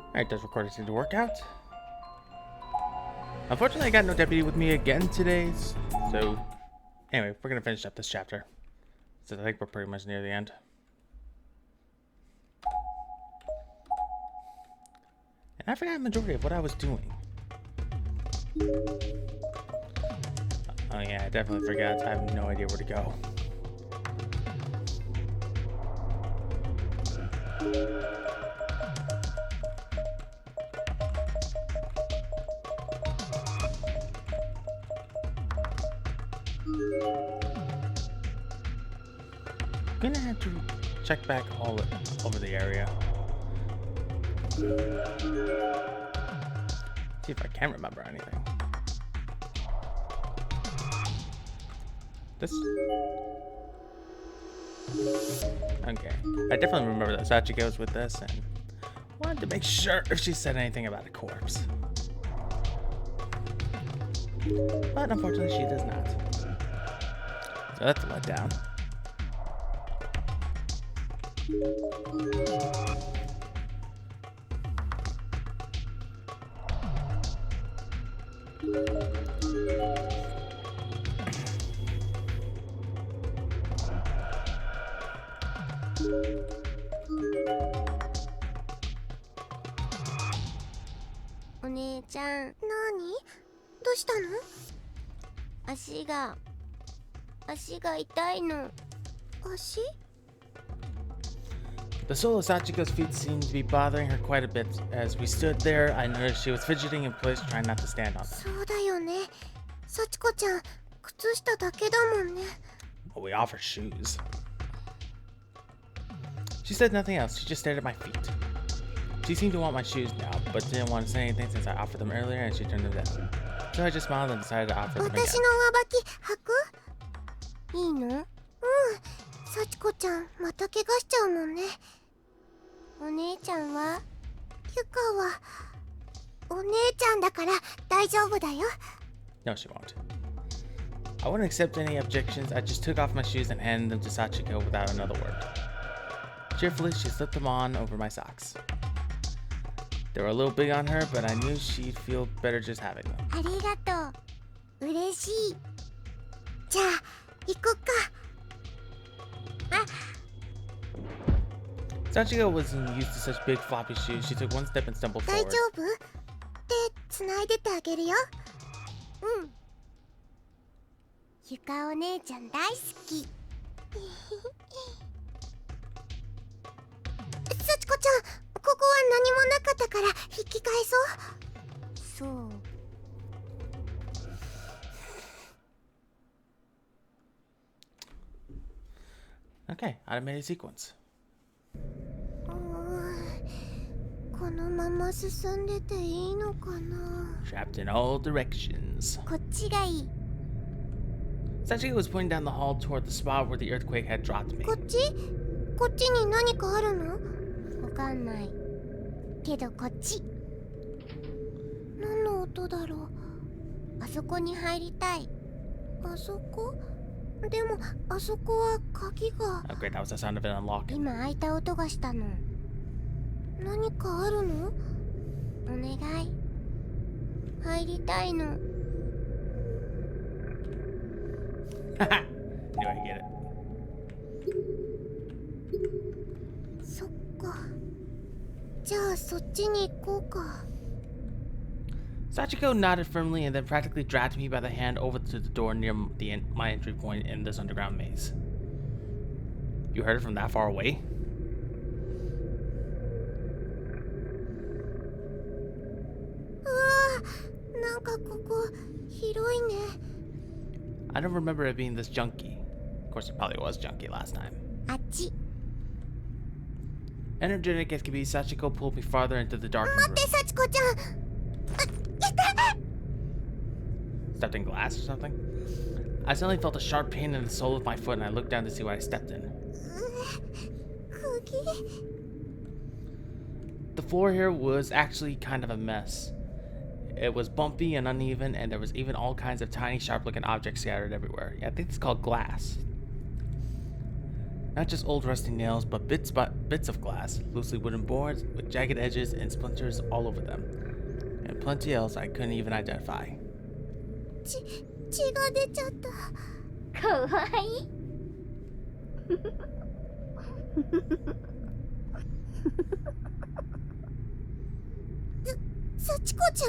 Alright, does recording seem to work out? Unfortunately, I got no deputy with me again today, so anyway, we're gonna finish up this chapter. So I think we're pretty much near the end. And I forgot the majority of what I was doing. Oh yeah, I definitely forgot. I have no idea where to go. I'm gonna have to check back all over the area. See if I can remember anything. This. Okay. I definitely remember that Sachiko was with this and wanted to make sure if she said anything about a corpse. But unfortunately, she does not. So that's a letdown.お姉ちゃん、なに？どうしたの？足が痛いの。足？ The sole of Sachiko's feet seemed to be bothering her quite a bit. As we stood there, I noticed she was fidgeting in place, trying not to stand on them. そうだよね。幸子ちゃん、靴下だけだもんね。Well, we offered shoes. She said nothing else. She just stared at my feet. She seemed to want my shoes now, but didn't want to say anything since I offered them earlier and she turned them down. So I just smiled and decided to offer them again. 私の上履き履く？いいの？うん。幸子ちゃん、また怪我しちゃうもんね。お姉ちゃんは？ゆかはお姉ちゃんだから大丈夫だよ。No, she won't. I wouldn't accept any objections. I just took off my shoes and handed them to Sachiko without another word. Cheerfully, she slipped them on over my socks. They were a little big on her, but I knew she'd feel better just having them. ありがとう。嬉しい。じゃあ、行こっか。あ。Sachiko wasn't used to such big floppy shoes. She took one step and stumbled 大 forward. 丈夫？手つないでてあげるよ。うん。ゆかお姉ちゃん大好き。幸子ちゃん、ここは何もなかったから引き返そう。そう。Okay, automated sequence. このまま進んでていいのかな。 Trapped in all directions. こっちがいい。 Sachiko was pointing down the hall toward the spot where the earthquake had dropped me. こっち？こっちに何かあるの？わかんない。けどこっち。何の音だろう。あそこに入りたい。あそこ？でもあそこは鍵が。Oh great, that was the sound of it unlocking. 今開いた音がしたの。何かあるの？お願い。入りたいの。Haha! Knew I could get it. そっか。じゃあそっちに行こうか。Sachiko nodded firmly and then practically dragged me by the hand over to the door near my entry point in this underground maze. You heard it from that far away? I don't remember it being this junky. Of course, it probably was junky last time. あっち。 Energetic as could be, Sachiko pulled me farther into the darkened 待って、 room. 幸子ちゃん。痛い。 Stepped in glass or something? I suddenly felt a sharp pain in the sole of my foot and I looked down to see what I stepped in. 釘。 The floor here was actually kind of a mess. It was bumpy and uneven, and there was even all kinds of tiny, sharp-looking objects scattered everywhere. Yeah, I think it's called glass. Not just old rusty nails, but bits of glass, loosely wooden boards with jagged edges and splinters all over them, and plenty else I couldn't even identify. 血が出ちゃった。かわいい。幸子ちゃ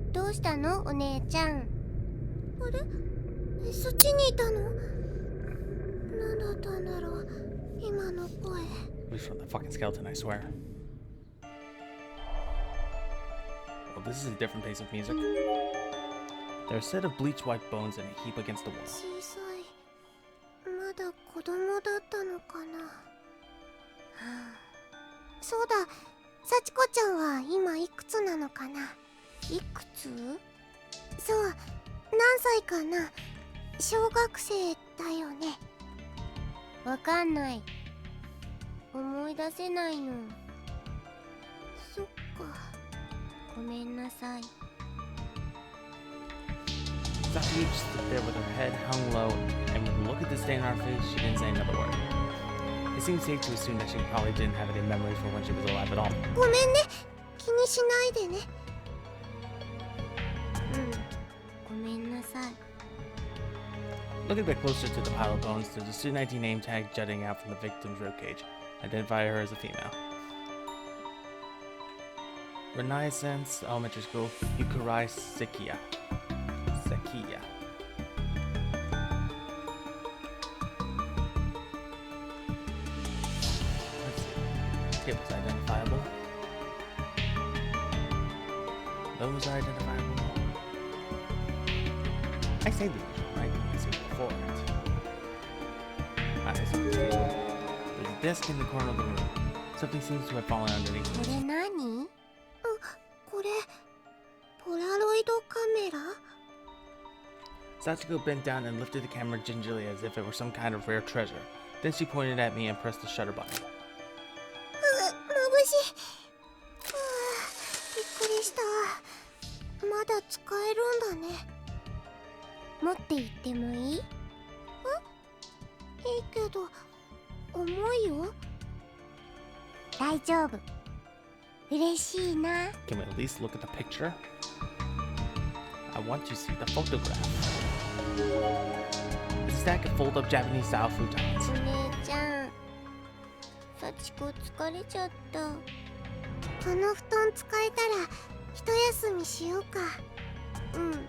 ん？どうしたのお姉ちゃん。あれ？そっちにいたの？何だったんだろう今の声。It was from the fucking skeleton, I swear. Well, this is a different pace of music. There are a set of bleached white bones in a heap against the wall. 小さい。まだ子供だったのかな。そうだ、幸子ちゃんは今いくつなのかな。いくつ？そう、何歳かな。小学生だよね。わかんない。思い出せないの。そっか。ごめんなさい。Saki just stood there with her head hung low, and with a look of disdain on her face, she didn't say another word. It seemed safe to assume that she probably didn't have any memories from when she was alive at all. ごめんね。気にしないでね。うん。ごめんなさい。Look a bit closer to the pile of bones, there's a student ID name tag jutting out from the victim's ribcage. Identify her as a female. Renaissance Elementary School, Yukurai Sekiya. Sekiya. Let's see. Tables identifiable. Those are identifiable. I say the usual, right? I say before it. I see the table. There's a desk in the corner of the room. Something seems to have fallen underneath. これ何？これポラロイドカメラ？ Sachiko bent down and lifted the camera gingerly as if it were some kind of rare treasure. Then she pointed at me and pressed the shutter button. 眩しい。びっくりした。まだ使えるんだね。持って行ってもいい？いいけど重いよ。大丈夫。嬉しいな。 Can we at least look at the picture? I want to see the photograph. It's a stack of fold-up Japanese-style futons. お姉ちゃん、幸子疲れちゃった。この布団使えたら一休みしようか。うん。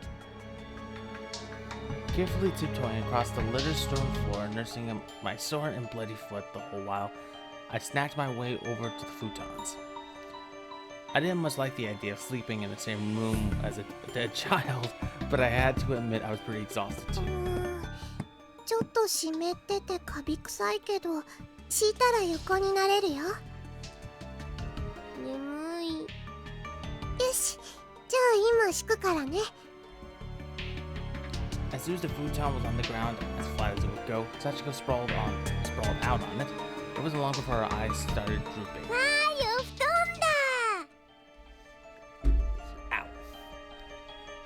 Carefully tiptoeing across the litter-strewn floor, nursing my sore and bloody foot the whole while, I snacked my way over to the futons. I didn't much like the idea of sleeping in the same room as a dead child, but I had to admit I was pretty exhausted too. ちょっと湿っててカビ臭いけど、敷いたら横になれるよ。眠い。よし、じゃあ今敷くからね。As soon as the futon was on the ground, as flat as it would go, Sachiko sprawled out on it. It wasn't long before her eyes started drooping. わーい、お布団だ。 Ow.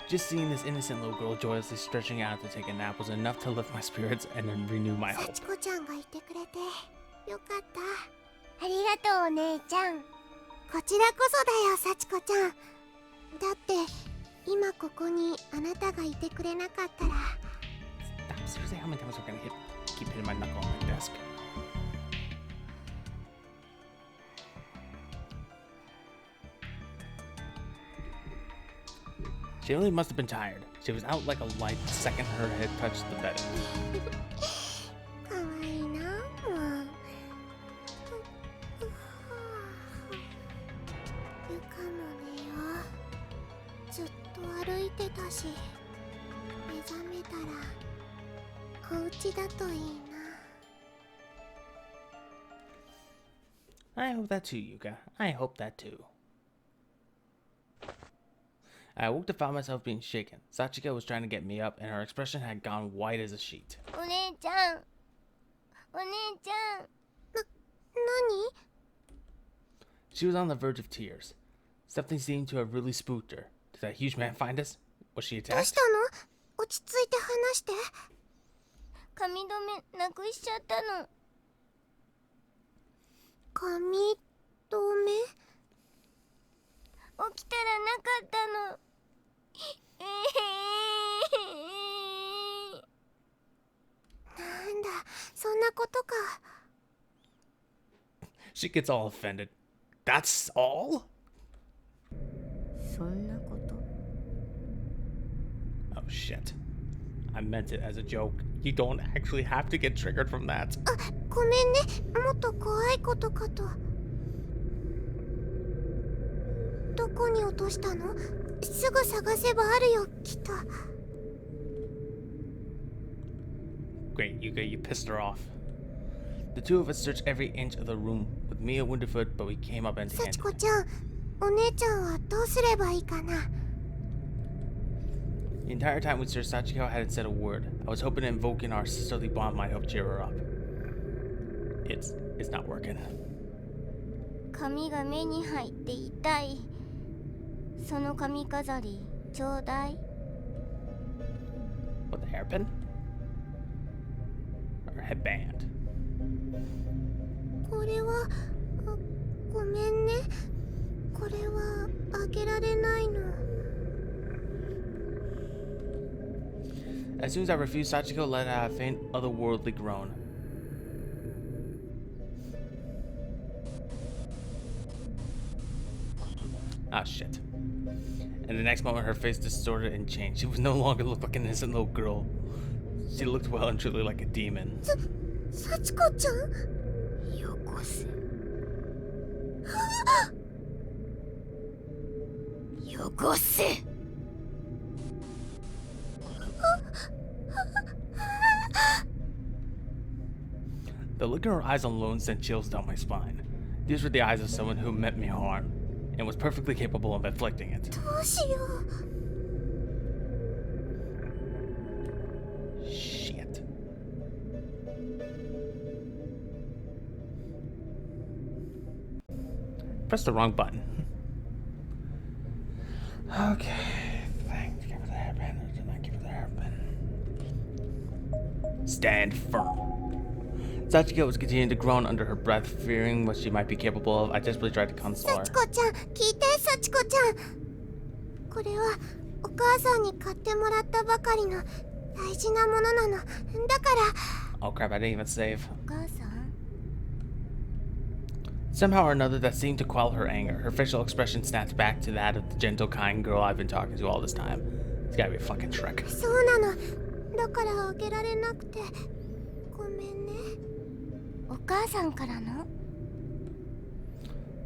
Just seeing this innocent little girl joyously stretching out to take a nap was enough to lift my spirits and then renew my hope. 幸子ちゃんがいてくれてよかった。ありがとうお姉ちゃん。こちらこそだよ幸子ちゃん。だって今ここにあなたがいてくれなかったら。 Stop. Seriously, how many times am I gonna keep hitting my knuckle on my desk? She really must have been tired. She was out like a light the second her head touched the bed. かわいいなもう。床も寝よう。ずっと歩いてたし、目覚めたらお家だといいな。 I hope that too, Yuka. I hope that too. I awoke to find myself being shaken. Sachiko was trying to get me up, and her expression had gone white as a sheet. お姉ちゃん、お姉ちゃん。何？ She was on the verge of tears. Something seemed to have really spooked her. Did that huge man find us? Was she どうし attacked? たの？落ち着いて話して。髪留めなくしちゃったの。髪留め起きたらなかったの。なんだ、そんなことか。She gets all offended. That's all? そんなこと。 Oh shit. I meant it as a joke. You don't actually have to get triggered from that. あ、ごめんね。もっと怖いことかと。どこに落としたの？すぐ探せばあるよ、きっと。 Great, you pissed her off. The two of us searched every inch of the room, with Mia wounded-foot, but we came up empty-handed. 幸子ちゃん、お姉ちゃんはどうすればいいかな。 The entire time we searched, Sachiko hadn't said a word. I was hoping invoking our sisterly bond might help cheer her up. It's not working. 髪が目に入って痛い。その髪飾りちょうだい。 What, the hairpin? Or headband? これは、ごめんね。これはあげられないの。 As soon as I refused, Sachiko let out a faint, otherworldly groan. Ah, shit. And the next moment, her face distorted and changed. She was no longer looked like an innocent little girl. She looked well and truly like a demon. 幸子ちゃん？よこせ。よこせ。 The look in her eyes alone sent chills down my spine. These were the eyes of someone who meant me harm, and was perfectly capable of inflicting it. どうしよう。 Shit. Press the wrong button. Okay. Thanks. Give her the hairband. Did not give her the hairband. Stand firm. Sachiko was continuing to groan under her breath, fearing what she might be capable of. I desperately tried to console her. 幸子ちゃん、聞いて、幸子ちゃん。これはお母さんに買ってもらったばかりの大事なものなの。だから。 Oh crap, I didn't even save. お母さん。 Somehow or another, that seemed to quell her anger. Her facial expression snapped back to that of the gentle, kind girl I've been talking to all this time. It's gotta be a fucking trick. そうなの。だからあげられなくて。ごめんね。お母さんからの？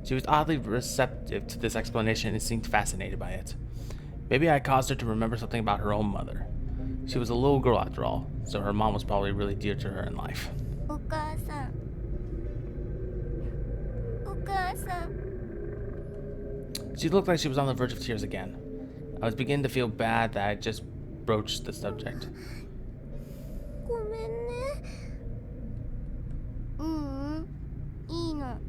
She was oddly receptive to this explanation and seemed fascinated by it. Maybe I caused her to remember something about her own mother. She was a little girl after all, so her mom was probably really dear to her in life. お母さん。お母さん。 She looked like she was on the verge of tears again. I was beginning to feel bad that I just broached the subject. ごめんね。いいの。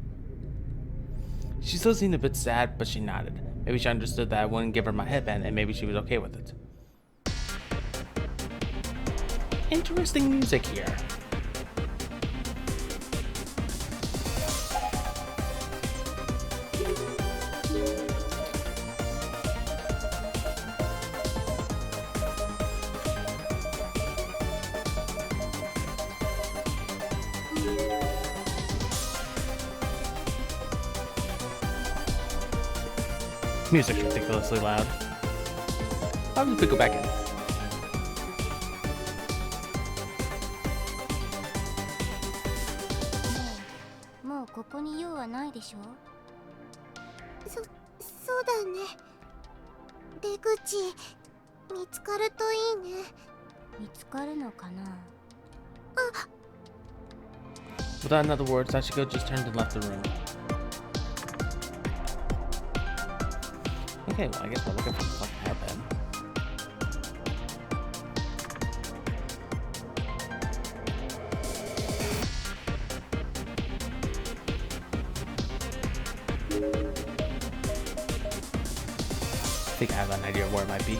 She still seemed a bit sad, but she nodded. Maybe she understood that I wouldn't give her my headband, and maybe she was okay with it. Interesting music here. Music's ridiculously loud. Probably could go back in. もうここに用はないでしょ。そうだね。出口見つかるといいね。見つかるのかな。あ。 Without another word, Sachiko just turned and left the room. Okay, well, I guess we're looking for the fucking hairpin. I think I have an idea of where it might be.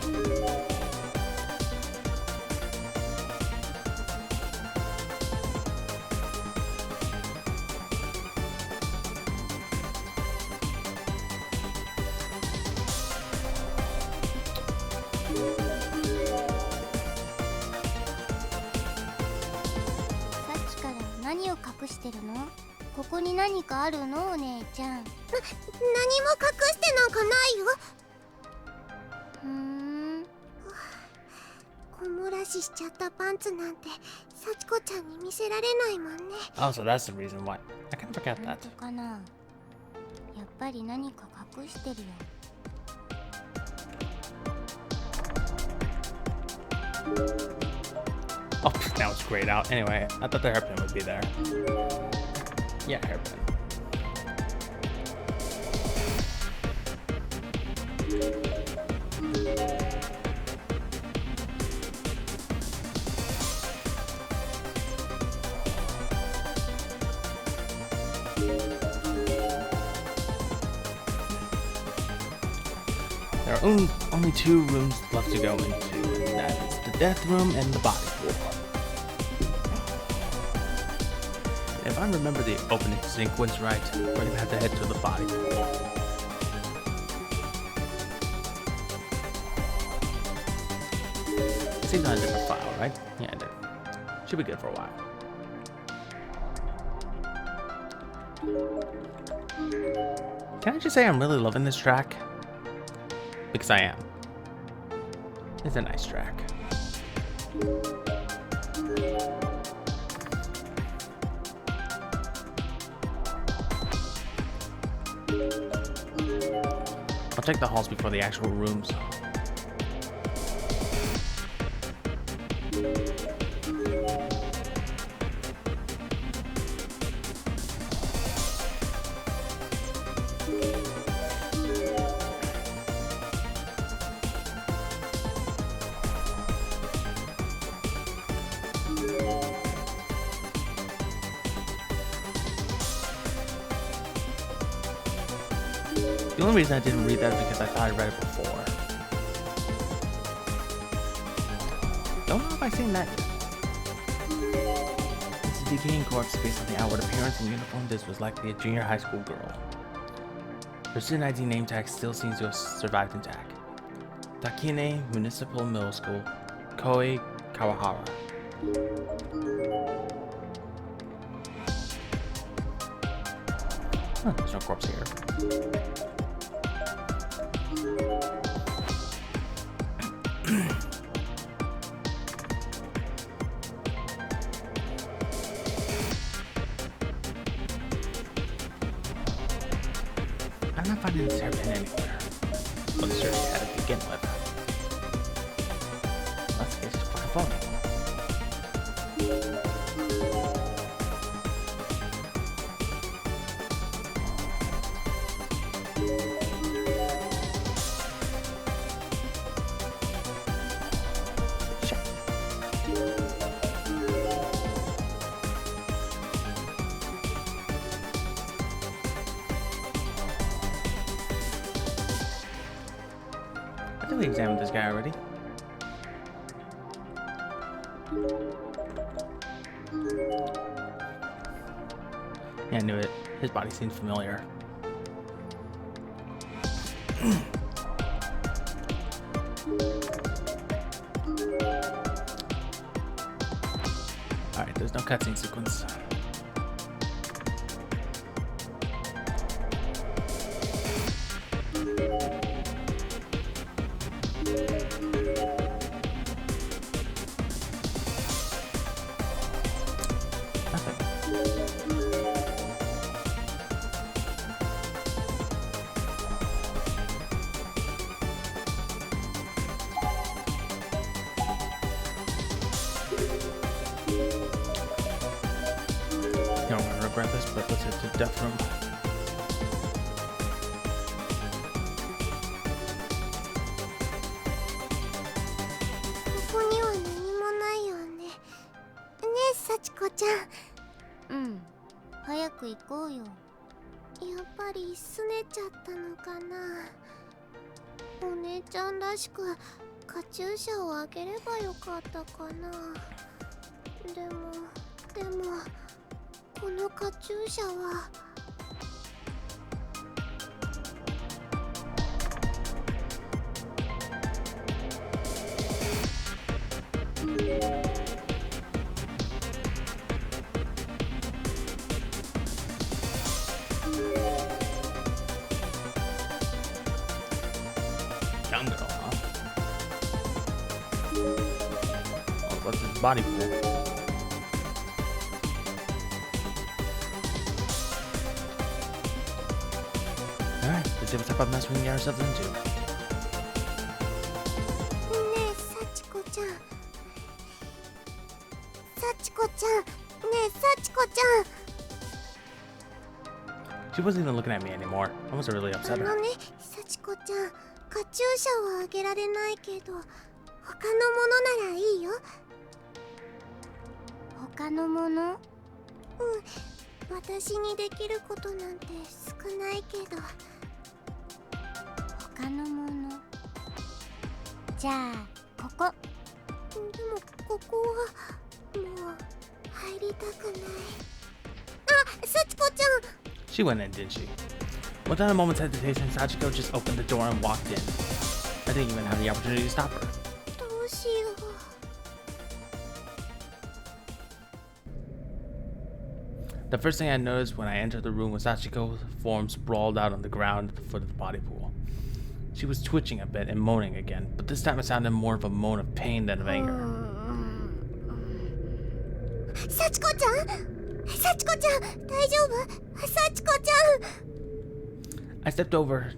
隠してるの？ここに何かあるのお姉ちゃん。何も隠してなんかないよ。こ漏らししちゃったパンツなんて幸子ちゃんに見せられないもんね。Oh, so that's the reason why. I kind of forgot 本 that. 当かな。やっぱり何か隠してるよ。Oh, now it's grayed out. Anyway, I thought the hairpin would be there. Yeah, hairpin. There are only 2 rooms left to go into, and that is the death room and the body pool. If I remember the opening sequence right, we're gonna have to head to the body pool. Seems on a different file, right? Yeah, it did. Should be good for a while. Can I just say I'm really loving this track? Because I am. It's a nice track. I'll check the halls before the actual rooms. The only reason I didn't read that is because I thought I read it before. Don't know if I've seen that yet. It's a decaying corpse based on the outward appearance and uniform. This was likely a junior high school girl. Her student ID name tag still seems to have survived intact. Takine Municipal Middle School, Koei Kawahara. Huh, there's no corpse here. I'm not finding this hairpin anywhere. Well, the search had to begin with. Let's get this fucking phone. I think we examined this guy already. Yeah, I knew it. His body seemed familiar. Alright, there's no cutscene sequence. You don't want to regret this, but let's hit the death room. Mm. 早く行こうよ。やっぱり拗ねちゃったのかな。お姉ちゃんらしくカチューシャをあげればよかったかな。でもこのカチューシャは。body pool. Alright, let's see what type of mess we can get ourselves into. ねえ幸子ちゃん幸子ちゃんねえ幸子ちゃん She wasn't even looking at me anymore. I wasn't really あ upset の her. ね幸子ちゃんカチューシャはあげられないけど他のものならいいよ他のものうん私にできることなんて少ないけど他のものじゃあここでもここはもう入りたくないあ幸子ちゃん She went in, didn't she? Without a moment's hesitation, Sachiko just opened the door and walked in. I didn't even have the opportunity to stop her. どうしよう The first thing I noticed when I entered the room was Sachiko's form sprawled out on the ground at the foot of the body pool. She was twitching a bit and moaning again, but this time it sounded more of a moan of pain than of anger. 幸子ちゃん幸子ちゃん大丈夫幸子ちゃん I stepped over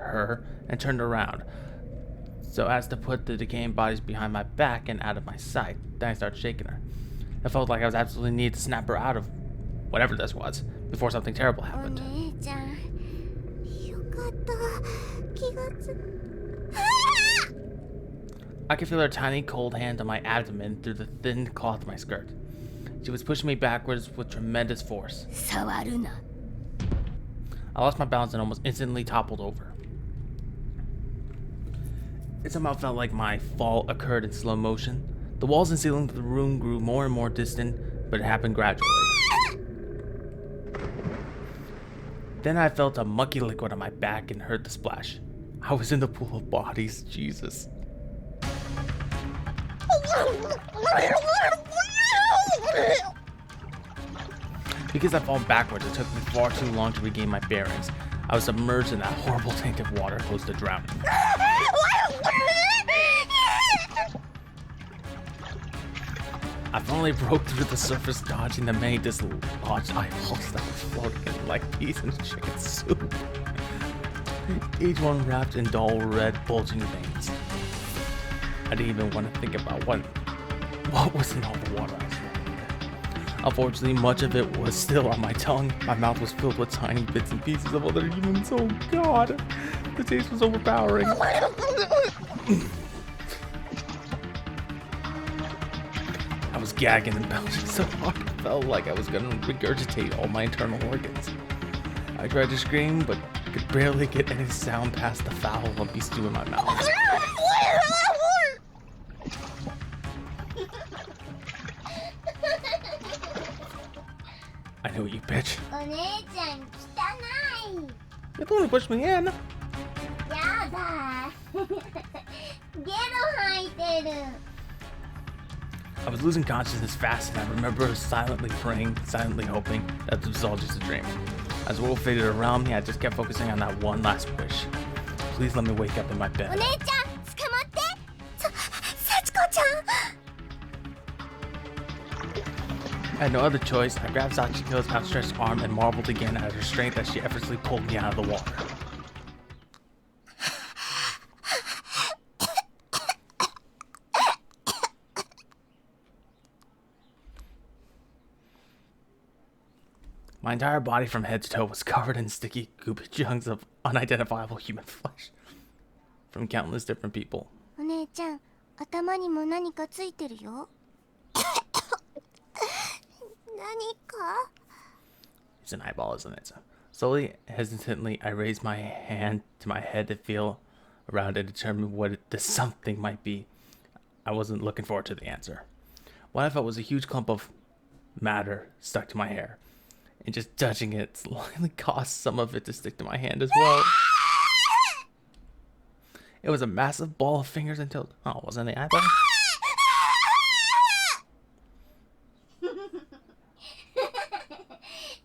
her and turned around, so as to put the decaying bodies behind my back and out of my sight. Then I started shaking her. I felt like I was absolutely needed to snap her out of whatever this was before something terrible お happened. 姉ちゃんよかった気がつ I could feel her tiny cold hand on my abdomen through the thin cloth of my skirt. She was pushing me backwards with tremendous force. 触るな I lost my balance and almost instantly toppled over. It somehow felt like my fall occurred in slow motion. The walls and ceiling of the room grew more and more distant, but it happened gradually. Then I felt a mucky liquid on my back and heard the splash. I was in the pool of bodies, Jesus. Because I fall backwards, it took me far too long to regain my bearings. I was submerged in that horrible taint of water close to drowning. I finally broke through the surface, dodging the many dislodged eyeballs that were floating like peas in chicken soup. Each one wrapped in dull red, bulging veins. I didn't even want to think about what was in all the water I swallowed. Unfortunately, much of it was still on my tongue. My mouth was filled with tiny bits and pieces of other humans. Oh God, the taste was overpowering. I was gagging and belching so hard I felt like I was going to regurgitate all my internal organs. I tried to scream, but could barely get any sound past the foul, lumpy stew in my mouth. I knew you, bitch. お姉ちゃん汚い You only pushed me in. やだゲロ吐いてる I was losing consciousness fast, and I remember silently praying, silently hoping that this was all just a dream. As the world faded around me, I just kept focusing on that one last wish. Please let me wake up in my お bed. 姉ちゃん捕まって幸子ちゃん I had no other choice. I grabbed Sachiko's outstretched arm and marveled again at her strength as she effortlessly pulled me out of the water. My entire body from head to toe was covered in sticky, goopy chunks of unidentifiable human flesh from countless different people. お姉ちゃん頭にも何かついてるよ何か It's an eyeball, isn't it? So slowly, hesitantly, I raised my hand to my head to feel around and determine what this something might be. I wasn't looking forward to the answer. What I felt was a huge clump of matter stuck to my hair. And just touching it slightly caused some of it to stick to my hand as well. It was a massive ball of fingers and toes. Oh, wasn't the eyeball?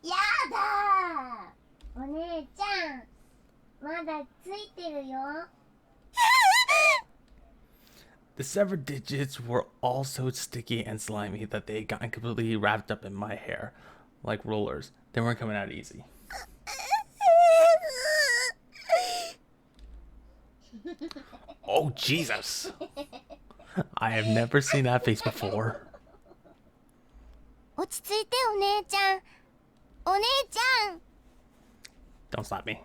やだお姉ちゃんまだついてるよ The severed digits were all so sticky and slimy that they had gotten completely wrapped up in my hair, like rollers. They weren't coming out easy. Oh, Jesus! I have never seen that face before. 落ち着いてお姉ちゃん。お姉ちゃん。 Don't slap me.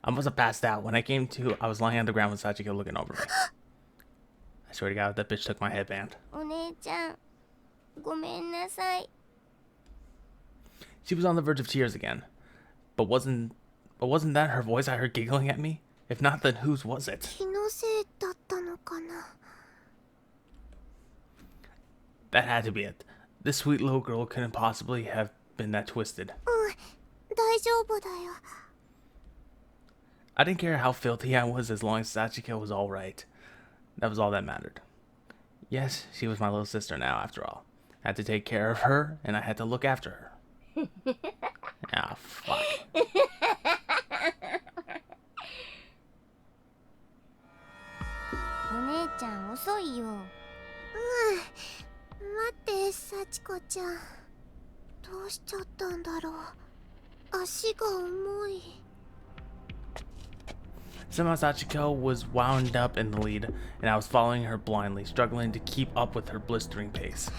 I must have passed out. When I came to, I was lying on the ground with Sachiko looking over me. I swear to God, that bitch took my headband. お姉ちゃん。ごめんなさい。 She was on the verge of tears again. But wasn't that her voice I heard giggling at me? If not, then whose was it? 気のせいだったのかな。 That had to be it. This sweet little girl couldn't possibly have been that twisted. うん、大丈夫だよ。 I didn't care how filthy I was as long as Sachiko was alright. That was all that mattered. Yes, she was my little sister now, after all. I had to take care of her, and I had to look after her. Ah, fuck. お姉ちゃん遅いよ。うん。待って、幸子ちゃん。どうしちゃったんだろう。足が重い。 Somehow Sachiko was wound up in the lead, and I was following her blindly, struggling to keep up with her blistering pace.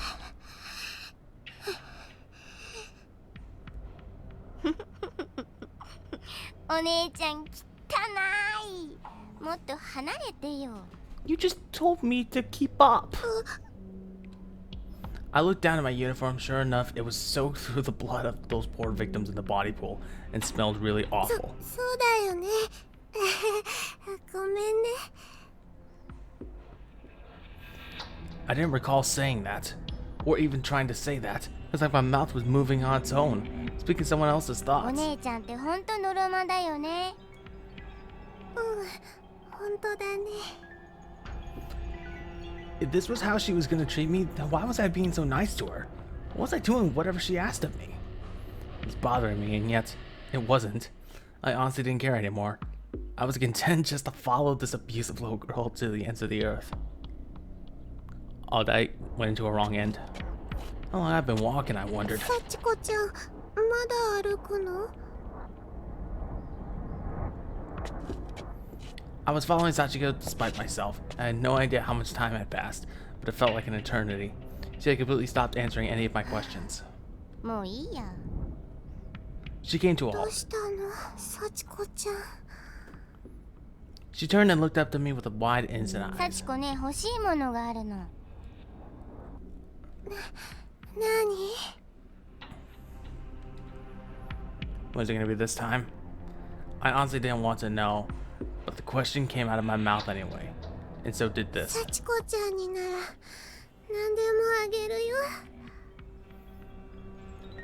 お姉ちゃん汚い。もっと離れてよ。 You just told me to keep up. I looked down at my uniform. Sure enough, it was soaked through the blood of those poor victims in the body pool and smelled really awful. そうだよね。ごめんね。 I didn't recall saying that, or even trying to say that. It was like my mouth was moving on its own, speaking someone else's お thoughts. 姉ちゃんってほんとのろまだよね。うん、ほんとだね。 If this was how she was gonna treat me, then why was I being so nice to her? Why was I doing whatever she asked of me? It was bothering me, and yet, it wasn't. I honestly didn't care anymore. I was content just to follow this abusive little girl to the ends of the earth. All day went into a wrong end. How long I've been walking, I wondered. 幸子ちゃん、まだ歩くの？ I was following Sachiko despite myself. I had no idea how much time had passed, but it felt like an eternity. She had completely stopped answering any of my questions. もういいや。 She came to a どう halt. したの、幸子ちゃん。 She turned and looked up to me with a wide innocent eye. 幸子ね、欲しいものがあるの。何？ Was it gonna be this time? I honestly didn't want to know, but the question came out of my mouth anyway, and so did this. 幸子ちゃんになら何でもあげるよ。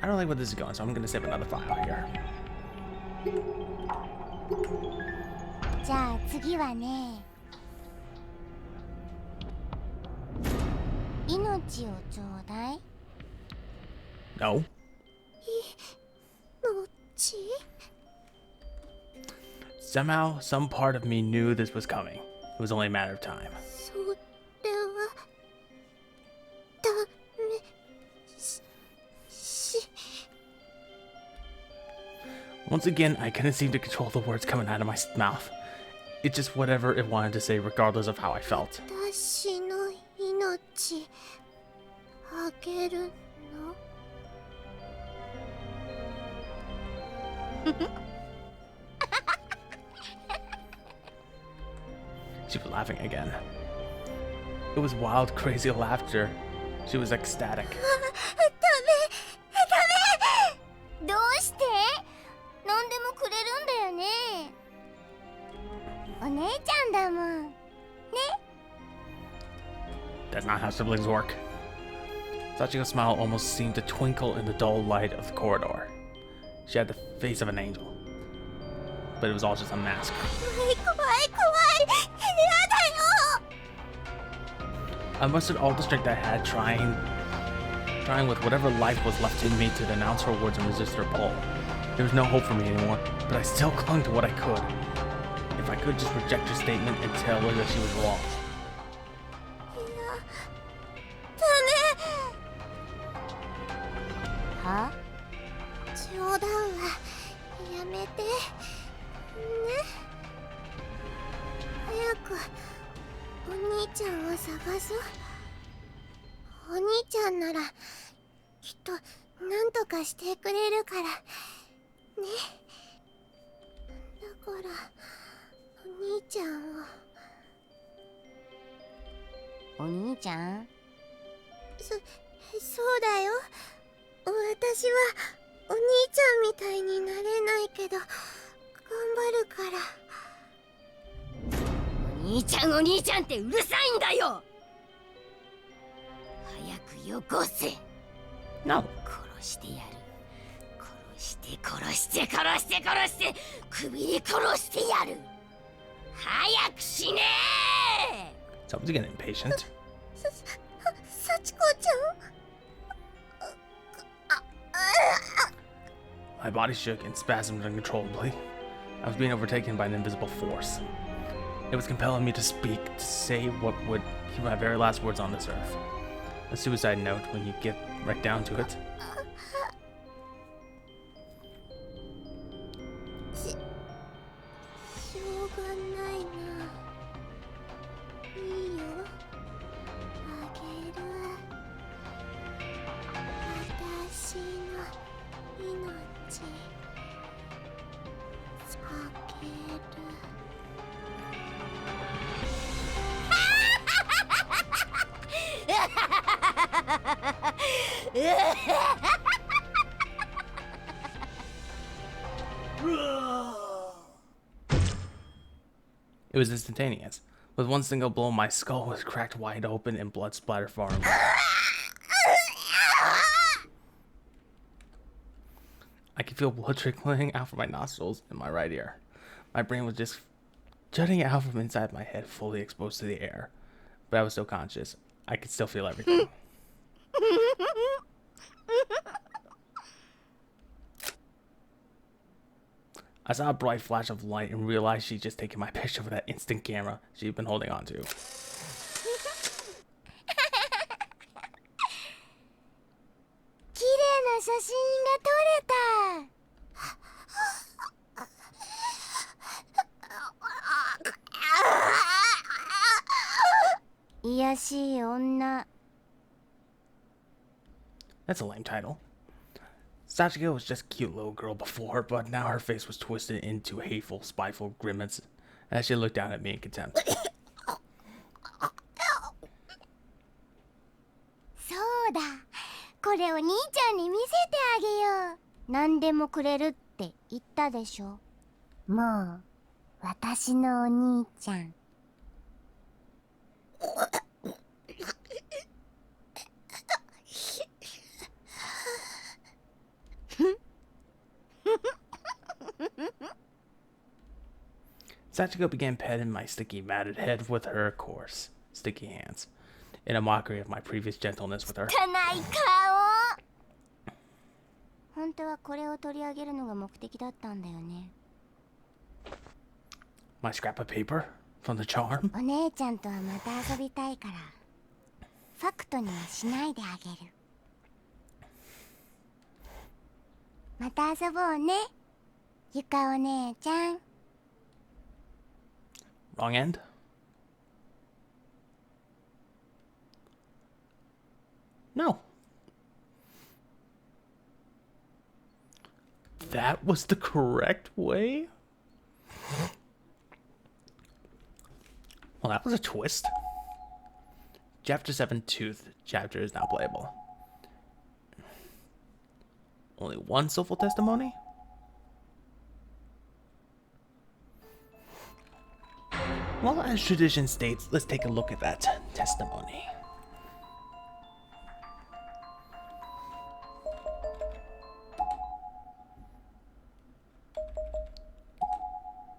I don't like where this is going, so I'm gonna save another file here. じゃあ次はね。命をちょうだい。 No. 命？ Somehow, some part of me knew this was coming. It was only a matter of time. それはダメし。 Once again, I couldn't seem to control the words coming out of my mouth. It's just whatever it wanted to say, regardless of how I felt. 私の命あげるの？ She was laughing again. It was wild, crazy laughter. She was ecstatic. ダメどうして？何でもくれるんだよね。お姉ちゃんだもん。ね？ That's not how siblings work. Sachiko's smile almost seemed to twinkle in the dull light of the corridor. She had the face of an angel, but it was all just a mask. 怖い怖い怖い。やだよ。 I mustered all the strength I had, trying with whatever life was left in me to denounce her words and resist her pull. There was no hope for me anymore, but I still clung to what I could. If if I could just reject her statement and tell her that she was wrong. ダメ。は？冗談はやめてね。早くお兄ちゃんを探そう。お兄ちゃんならきっと何とかしてくれるからね。だからお兄ちゃんを。お兄ちゃん？そうだよ。私はお兄ちゃんみたいになれないけど頑張るから。お兄ちゃんってうるさいんだよ。早くよこせ。No. 殺してやる。殺して首に殺してやる。早く死ねー。 Someone's getting impatient. 幸子ちゃん。My body shook and spasmed uncontrollably. I was being overtaken by an invisible force. It was compelling me to speak, to say what would be my very last words on this earth. A suicide note when you get right down to it. しょうがないな。いいよ。あげる。私の命。あげる。It was instantaneous. With one single blow, my skull was cracked wide open and blood splattered far away. I could feel blood trickling out from my nostrils in my right ear. My brain was just jutting out from inside my head, fully exposed to the air. But I was still conscious. I could still feel everything. I saw a bright flash of light and realized she'd just taken my picture with that instant camera she'd been holding on to. 綺麗な写真が撮れた。いやしい女。 That's a lame title. Sachiko was just a cute little girl before, but now her face was twisted into a hateful, spiteful grimace as she looked down at me in contempt. そうだ。これお兄ちゃんに見せてあげよう。何でもくれるって言ったでしょ。もう私のお兄ちゃん。Sachiko began petting my sticky, matted head with her coarse, sticky hands, in a mockery of my previous gentleness with her. 汚い顔。本当はこれを取り上げるのが目的だったんだよね。 My scrap of paper from the charm? お姉ちゃんとはまた遊びたいから、ファクトにはしないであげる。また遊ぼうね、ゆかお姉ちゃん。 Wrong end? No. That was the correct way? Well, that was a twist. Chapter 7 Tooth chapter is now playable. Only one soulful testimony? Well, as tradition states, let's take a look at that testimony.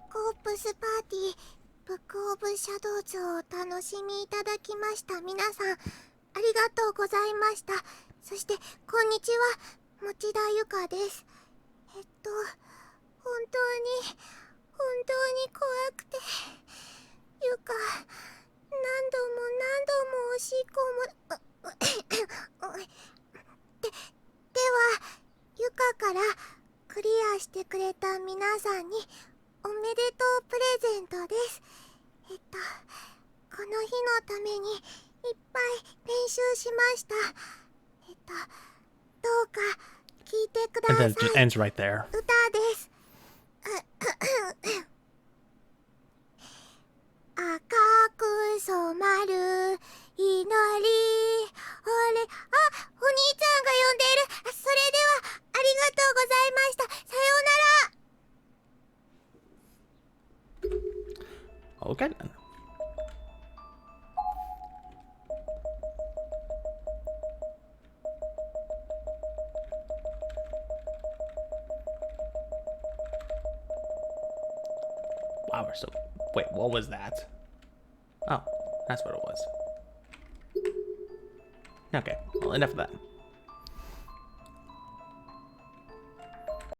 Corpus Party ブックオブシャドウズをお楽しみいただきました皆さん、ありがとうございました。そしてこんにちは、持田ゆかです。本当に当に怖くて、ゆか、何度も何度も押し込む。では、ゆかからクリアしてくれた皆さんにおめでとうプレゼントです。この日のためにいっぱい練習しました。どうか聞いてくだ And さ then い。 it just ends right there. 歌です。赤く染まる祈り。お兄ちゃんが呼んでいる。それではありがとうございました。さようなら。 Okay then. Wow, we're so... Wait, what was that? Oh, that's what it was. Okay, well, enough of that.